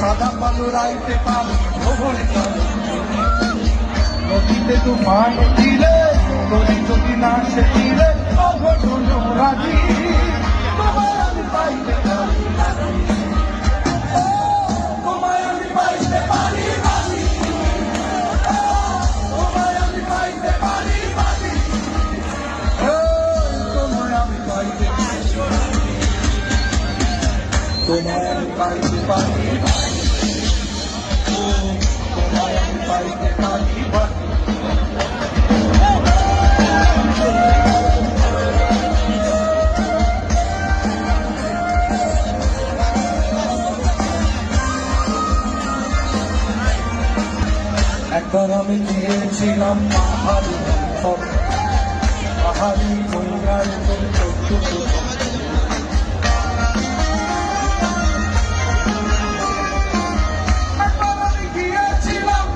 সাদা পালু রাইতে পারি নদীতে তুফান দিলে নদী যদি না সে দিলে অঘটন রাজি তোমায় আমি পাইতে পারি তোমায় আমি পাইতে পারি বাজি তোমায় আমি পাইতে পারি বাজি তোমায় আমি পাইতে তোমায় আমি পাইতে পারি তোমায় আমি পাইতে পারি বাজি একবার আমি গিয়েছিলাম পাহাড়ি গঙ্গার একবার আমি গিয়েছিলাম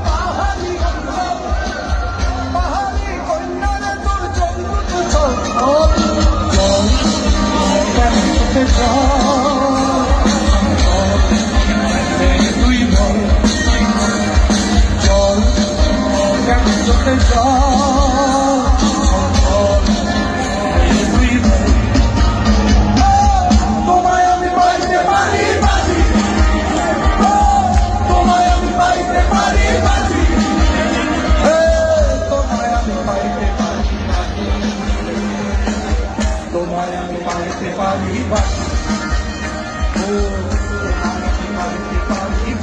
পাহাড়ি কন্যার তোর চন্দ্র চল তোমায় আমি পাইতে পারি বাজি তোমায় আমি পাইতে পারি বাজি তোমায় আমি পাইতে পারি বাজি তোমায় আমি পাইতে পারি বাজি তোমায় আমি পাইতে পারি